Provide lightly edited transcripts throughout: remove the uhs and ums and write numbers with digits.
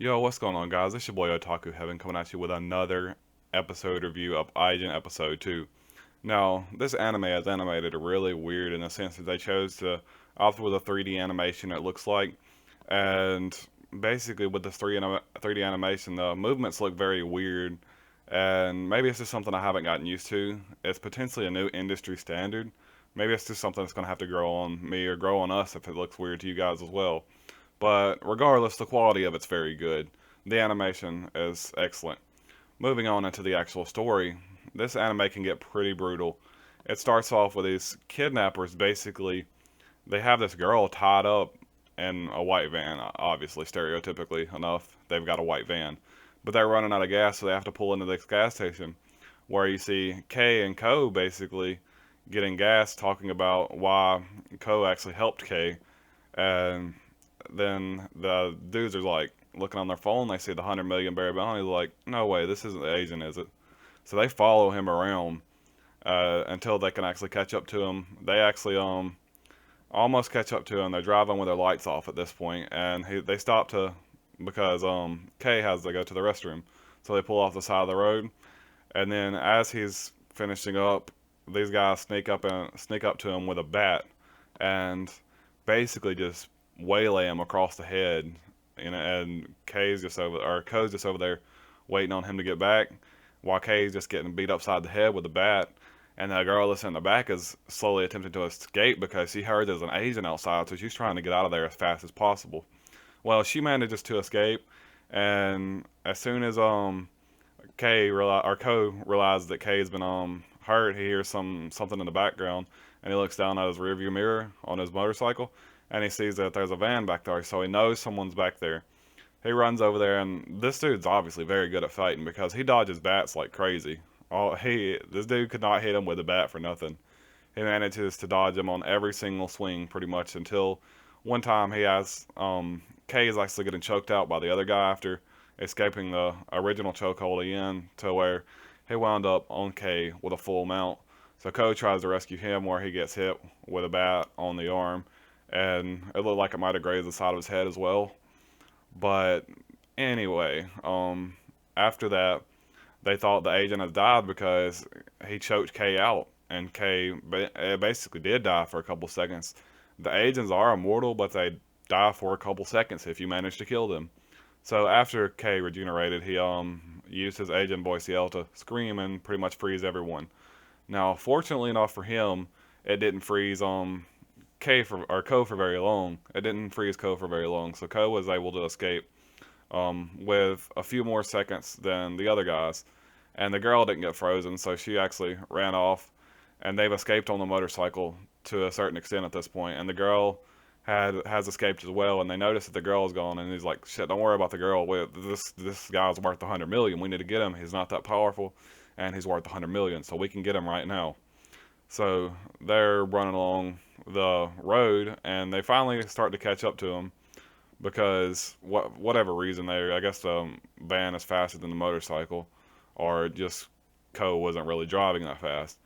Yo, what's going on, guys? It's your boy Otaku Heaven coming at you with another episode review of Ajin Episode 2. Now, this anime is animated really weird in the sense that they chose to opt with a 3D animation, it looks like. And basically, with this 3D animation, the movements look very weird. And maybe it's just something I haven't gotten used to. It's potentially a new industry standard. Maybe it's just something that's going to have to grow on me or grow on us if it looks weird to you guys as well. But regardless, the quality of it's very good. The animation is excellent. Moving on into the actual story, this anime can get pretty brutal. It starts off with these kidnappers basically. They have this girl tied up in a white van, obviously, stereotypically enough. They've got a white van. But they're running out of gas, so they have to pull into this gas station where you see Kay and Ko basically getting gas, talking about why Ko actually helped Kay. And then the dudes are like looking on their phone. They see the 100 million barrel bounty. They're like, no way, this isn't the Asian, is it? So they follow him around until they can actually catch up to him. They actually almost catch up to him. They're driving with their lights off at this point, and they stop to because Kay has to go to the restroom. So they pull off the side of the road, and then as he's finishing up, these guys sneak up to him with a bat, and basically just waylay him across the head. And Kay's just over, or Ko's just over there waiting on him to get back, while Kay's just getting beat upside the head with a bat. And the girl that's in the back is slowly attempting to escape because she heard there's an Asian outside, so she's trying to get out of there as fast as possible. Well, she manages to escape, and as soon as Ko realizes that Kay's been hurt, he hears something in the background, and he looks down at his rearview mirror on his motorcycle, and he sees that there's a van back there, so he knows someone's back there. He runs over there, and this dude's obviously very good at fighting because he dodges bats like crazy. This dude could not hit him with a bat for nothing. He manages to dodge him on every single swing pretty much until one time he has Kay is actually getting choked out by the other guy after escaping the original chokehold again, to where he wound up on Kay with a full mount. So Ko tries to rescue him where he gets hit with a bat on the arm, and it looked like it might have grazed the side of his head as well. But anyway, after that, they thought the agent had died because he choked Kay out, and Kay basically did die for a couple seconds. The agents are immortal, but they die for a couple seconds if you manage to kill them. So after Kay regenerated, he used his agent voice yell to scream and pretty much freeze everyone. Now, fortunately enough for him, it didn't freeze Ko for very long. It didn't freeze Ko for very long, so Ko was able to escape with a few more seconds than the other guys. And the girl didn't get frozen, so she actually ran off, and they've escaped on the motorcycle to a certain extent at this point. And the girl has escaped as well, and they notice that the girl is gone, and he's like, "Shit, don't worry about the girl. This guy's worth 100 million. We need to get him. He's not that powerful, and he's worth 100 million, so we can get him right now." So they're running along the road, and they finally start to catch up to him because whatever reason I guess the van is faster than the motorcycle, or just Ko wasn't really driving that fast.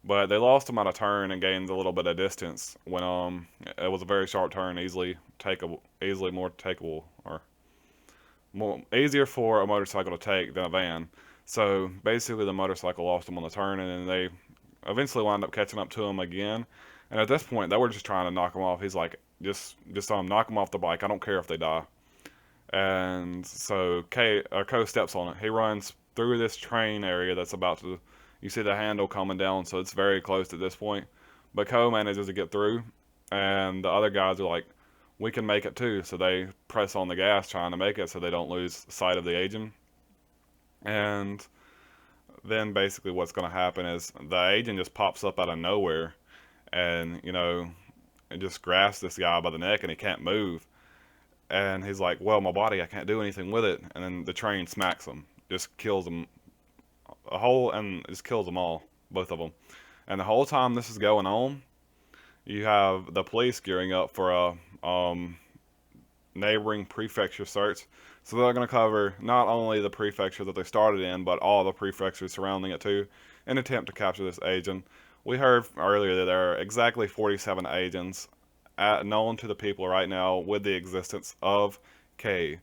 But they lost him on a turn and gained a little bit of distance when it was a very sharp turn, easily more takeable, or more easier for a motorcycle to take than a van. So basically, the motorcycle lost him on the turn, and then they eventually wound up catching up to him again. And at this point, they were just trying to knock him off. He's like, just knock him off the bike. I don't care if they die. And so Ko steps on it. He runs through this train area that's about to. You see the handle coming down, so it's very close at this point. But Ko manages to get through, and the other guys are like, "We can make it too." So they press on the gas, trying to make it, so they don't lose sight of the agent. And then basically, what's going to happen is the agent just pops up out of nowhere, and it just grasps this guy by the neck, and he can't move. And he's like, "Well, my body, I can't do anything with it." And then the train smacks him, just kills him a whole, and just kills them all, both of them. And the whole time this is going on, you have the police gearing up for a neighboring prefecture search. So they're going to cover not only the prefecture that they started in, but all the prefectures surrounding it too, in an attempt to capture this agent. We heard earlier that there are exactly 47 agents known to the people right now with the existence of K.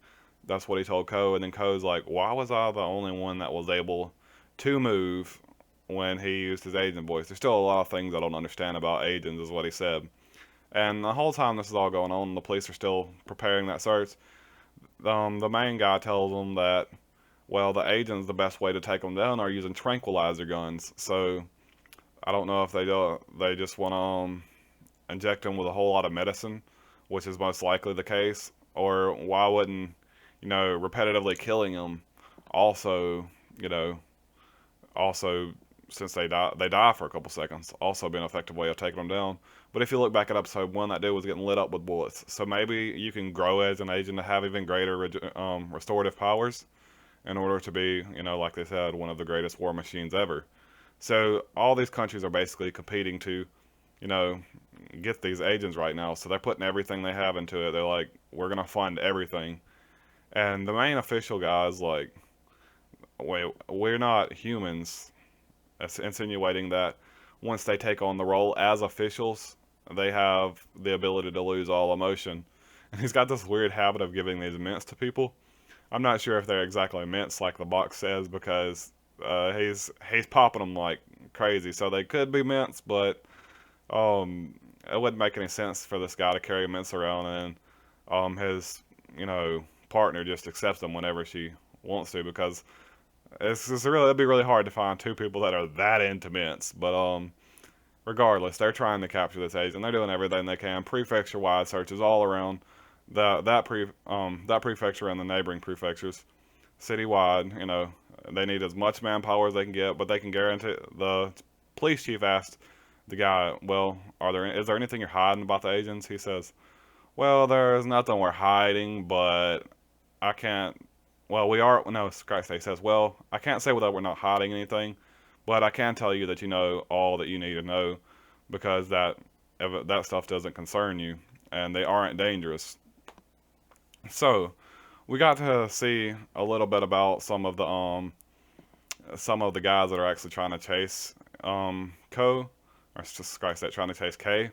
That's what he told Ko, and then Ko's like, why was I the only one that was able to move when he used his agent voice? There's still a lot of things I don't understand about agents, is what he said. And the whole time this is all going on, the police are still preparing that search. The main guy tells them that, well, the agents, the best way to take them down are using tranquilizer guns. So I don't know if they just want to inject them with a whole lot of medicine, which is most likely the case, or why wouldn't repetitively killing them also you know also since they die for a couple seconds also be an effective way of taking them down. But if you look back at episode 1, that dude was getting lit up with bullets, so maybe you can grow as an agent to have even greater restorative powers in order to be, like they said, one of the greatest war machines ever. So all these countries are basically competing to, you know, get these agents right now. So they're putting everything they have into it. They're like, we're gonna fund everything. And the main official guy is like, wait, we're not humans. That's insinuating that once they take on the role as officials, they have the ability to lose all emotion. And he's got this weird habit of giving these mints to people. I'm not sure if they're exactly mints like the box says, because he's popping them like crazy. So they could be mints, but it wouldn't make any sense for this guy to carry mints around, and his partner just accepts them whenever she wants to, because it'd be really hard to find two people that are that into mints. But regardless, they're trying to capture this agent. They're doing everything they can. Prefecture-wide searches all around that prefecture and the neighboring prefectures, citywide. They need as much manpower as they can get, but they can guarantee. The police chief asked the guy, "Well, is there anything you're hiding about the agents?" He says, "Well, there's nothing we're hiding, but I can't. Well, we are. No, Christ." He says, "Well, I can't say whether we're not hiding anything, but I can tell you that you know all that you need to know, because that stuff doesn't concern you, and they aren't dangerous." So we got to see a little bit about some of the guys that are actually trying to chase Ko, or just Christ, that trying to chase K.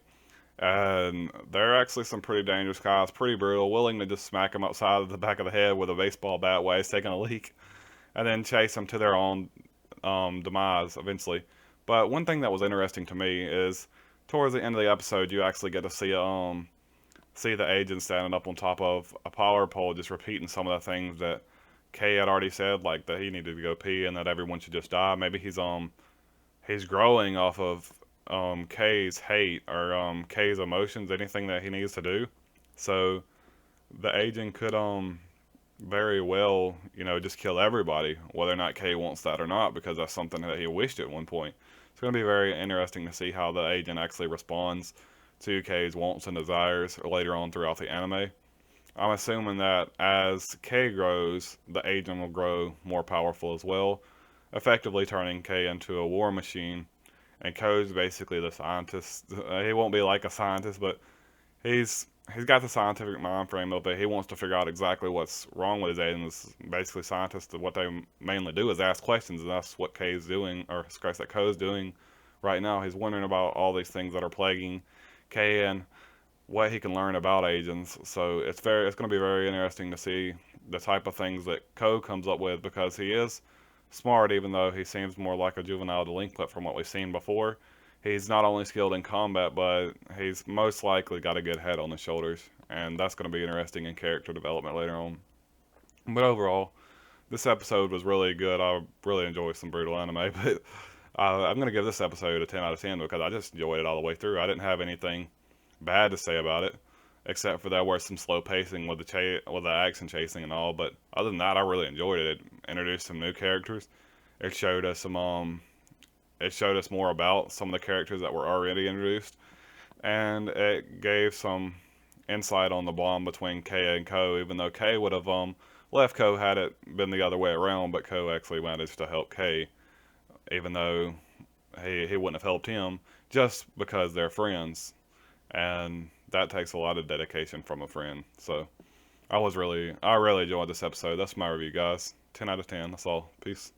And they're actually some pretty dangerous guys, pretty brutal, willing to just smack him upside of the back of the head with a baseball bat while he's taking a leak, and then chase him to their own demise eventually. But one thing that was interesting to me is towards the end of the episode, you actually get to see the agent standing up on top of a power pole, just repeating some of the things that Kay had already said, like that he needed to go pee and that everyone should just die. Maybe he's growing off of Kay's hate, or Kay's emotions, anything that he needs to do. So the agent could very well, just kill everybody, whether or not Kay wants that or not, because that's something that he wished at one point. It's going to be very interesting to see how the agent actually responds to Kay's wants and desires later on throughout the anime. I'm assuming that as Kay grows, the agent will grow more powerful as well, effectively turning Kay into a war machine. And Ko's basically the scientist. He won't be like a scientist, but he's got the scientific mind frame of it. He wants to figure out exactly what's wrong with his agents. Basically, scientists, what they mainly do is ask questions, and that's what Kay's doing, or Christ, that Ko's doing right now. He's wondering about all these things that are plaguing Kay and what he can learn about agents. So it's going to be very interesting to see the type of things that Ko comes up with, because he is smart, even though he seems more like a juvenile delinquent from what we've seen before. He's not only skilled in combat, but he's most likely got a good head on his shoulders, and that's going to be interesting in character development later on. But overall, this episode was really good. I really enjoyed some brutal anime, but I'm going to give this episode a 10 out of 10 because I just enjoyed it all the way through. I didn't have anything bad to say about it, except for there was some slow pacing with with the action chasing and all. But other than that, I really enjoyed it. It introduced some new characters. It showed us it showed us more about some of the characters that were already introduced, and it gave some insight on the bond between Kay and Ko. Even though Kay would have left Ko had it been the other way around, but Ko actually managed to help Kay, even though he wouldn't have helped him, just because they're friends, and that takes a lot of dedication from a friend. So I really enjoyed this episode. That's my review, guys. 10 out of 10. That's all. Peace.